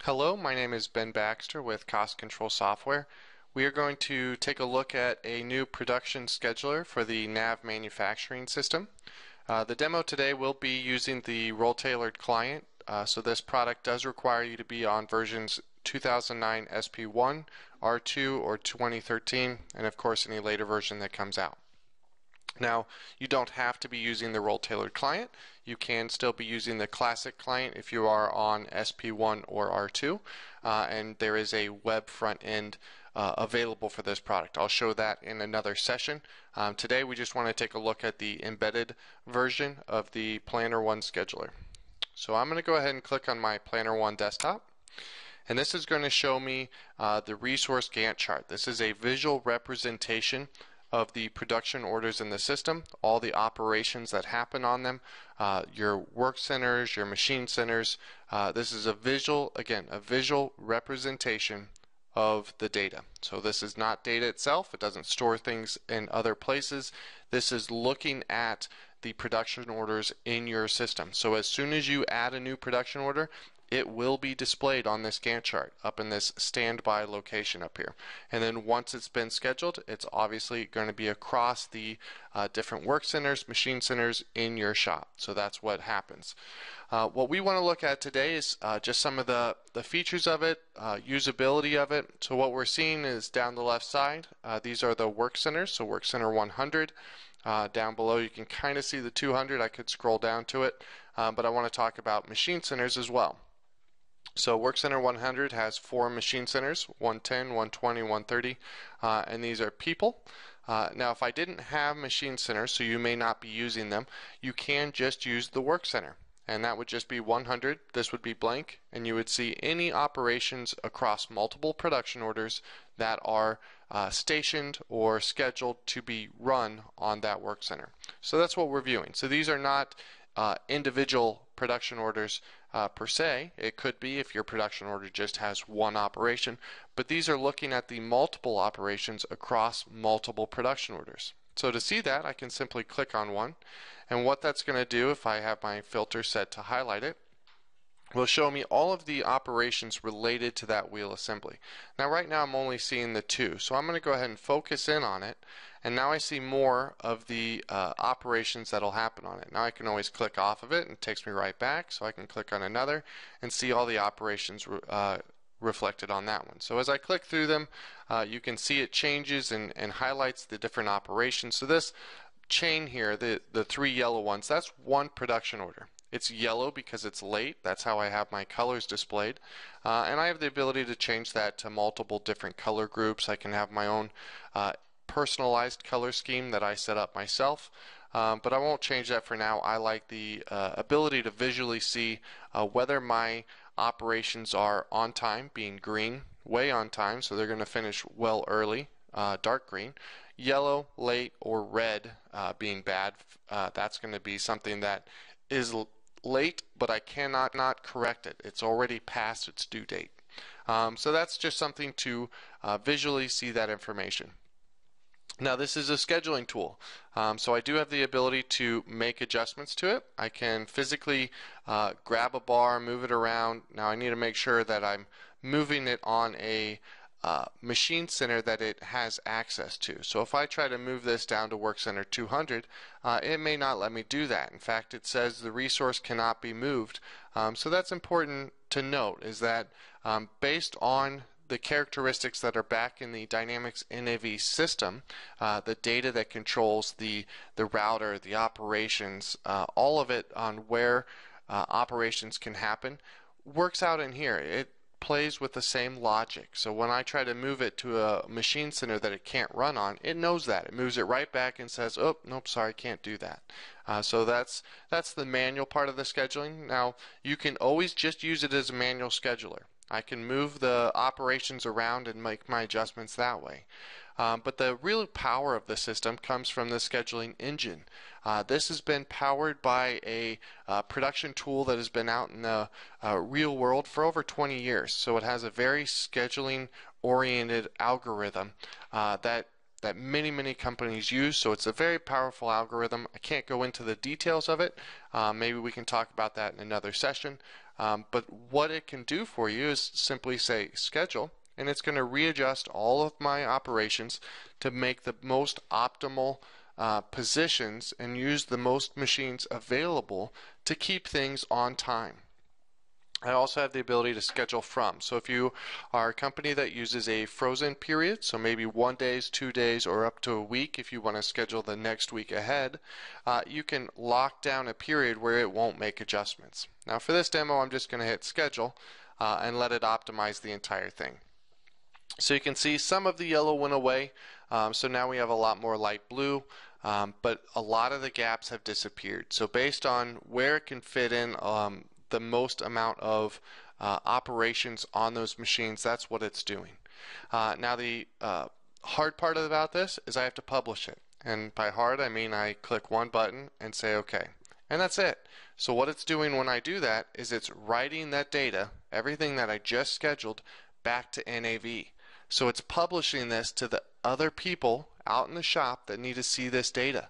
Hello, my name is Ben Baxter with Cost Control Software. We are going to take a look at a new production scheduler for the NAV manufacturing system. The demo today will be using the role-tailored client, so this product does require you to be on versions 2009 SP1, R2, or 2013, and of course any later version that comes out. Now, you don't have to be using the role-tailored client. You can still be using the classic client if you are on SP1 or R2, and there is a web front end available for this product. I'll show that in another session. Today we just want to take a look at the embedded version of the PlannerOne scheduler. So I'm going to go ahead and click on my PlannerOne desktop. And this is going to show me the resource Gantt chart. This is a visual representation of the production orders in the system, all the operations that happen on them, your work centers, your machine centers. This is a visual, again, a visual representation of the data. So this is not data itself. It doesn't store things in other places. This is looking at the production orders in your system. So as soon as you add a new production order, it will be displayed on this Gantt chart up in this standby location up here. And then once it's been scheduled, it's obviously going to be across the different work centers, machine centers in your shop. So that's what happens. What we want to look at today is just some of the features of it, usability of it. So what we're seeing is down the left side, these are the work centers, so work center 100. Down below you can kind of see the 200. I could scroll down to it, but I want to talk about machine centers as well. So Work Center 100 has 4 machine centers, 110, 120, 130, and these are people. Now if I didn't have machine centers, so you may not be using them, you can just use the Work Center. And that would just be 100, this would be blank, and you would see any operations across multiple production orders that are stationed or scheduled to be run on that work center. So that's what we're viewing. So these are not individual production orders per se. It could be if your production order just has one operation, but these are looking at the multiple operations across multiple production orders. So to see that, I can simply click on one, and what that's going to do, if I have my filter set to highlight it, will show me all of the operations related to that wheel assembly. Now right now I'm only seeing the 2, so I'm going to go ahead and focus in on it, and now I see more of the operations that will happen on it. Now I can always click off of it and it takes me right back, so I can click on another and see all the operations reflected on that one. So as I click through them, you can see it changes and highlights the different operations. So this chain here, the 3 yellow ones, that's one production order. It's yellow because it's late. That's how I have my colors displayed. And I have the ability to change that to multiple different color groups. I can have my own personalized color scheme that I set up myself. But I won't change that for now. I like the ability to visually see whether my operations are on time, being green, way on time, so they're going to finish well early, dark green, yellow, late, or red, being bad. That's going to be something that is late, but I cannot not correct it. It's already past its due date. So that's just something to visually see that information. Now this is a scheduling tool, so I do have the ability to make adjustments to it. I can physically grab a bar, move it around. Now I need to make sure that I'm moving it on a machine center that it has access to. So if I try to move this down to Work Center 200, it may not let me do that. In fact, it says the resource cannot be moved. So that's important to note, is that based on the characteristics that are back in the Dynamics NAV system, the data that controls the router, the operations, all of it on where operations can happen, works out in here. It plays with the same logic. So when I try to move it to a machine center that it can't run on, it knows that. It moves it right back and says, oh, nope, sorry, can't do that. So that's the manual part of the scheduling. Now, you can always just use it as a manual scheduler. I can move the operations around and make my adjustments that way. But the real power of the system comes from the scheduling engine. This has been powered by a production tool that has been out in the real world for over 20 years. So it has a very scheduling oriented algorithm that that many companies use. So it's a very powerful algorithm. I can't go into the details of it. Maybe we can talk about that in another session. But what it can do for you is simply say schedule, and it's going to readjust all of my operations to make the most optimal positions and use the most machines available to keep things on time. I also have the ability to schedule from. So if you are a company that uses a frozen period, so maybe 1 day, 2 days, or up to a week if you want to schedule the next week ahead, you can lock down a period where it won't make adjustments. Now for this demo, I'm just going to hit schedule and let it optimize the entire thing. So you can see some of the yellow went away, so now we have a lot more light blue, but a lot of the gaps have disappeared. So based on where it can fit in the most amount of operations on those machines, that's what it's doing. Now the hard part about this is I have to publish it, and by hard I mean I click one button and say OK, and that's it. So what it's doing when I do that is it's writing that data, everything that I just scheduled, back to NAV. So it's publishing this to the other people out in the shop that need to see this data.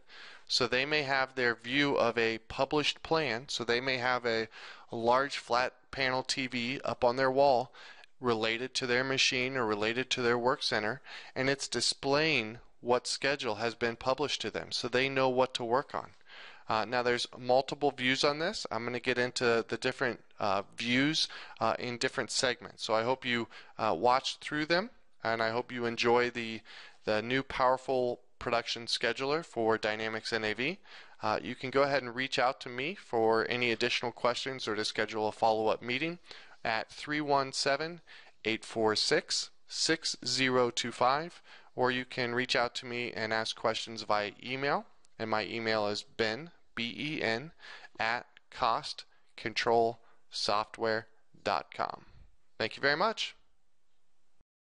So they may have their view of a published plan, so they may have a large flat panel TV up on their wall related to their machine or related to their work center, and it's displaying what schedule has been published to them so they know what to work on. Now there's multiple views on this. I'm going to get into the different views in different segments. So I hope you watch through them, and I hope you enjoy the new powerful production scheduler for Dynamics NAV. You can go ahead and reach out to me for any additional questions or to schedule a follow-up meeting at 317-846-6025, or you can reach out to me and ask questions via email, and my email is ben, B-E-N, at costcontrolsoftware.com. Thank you very much.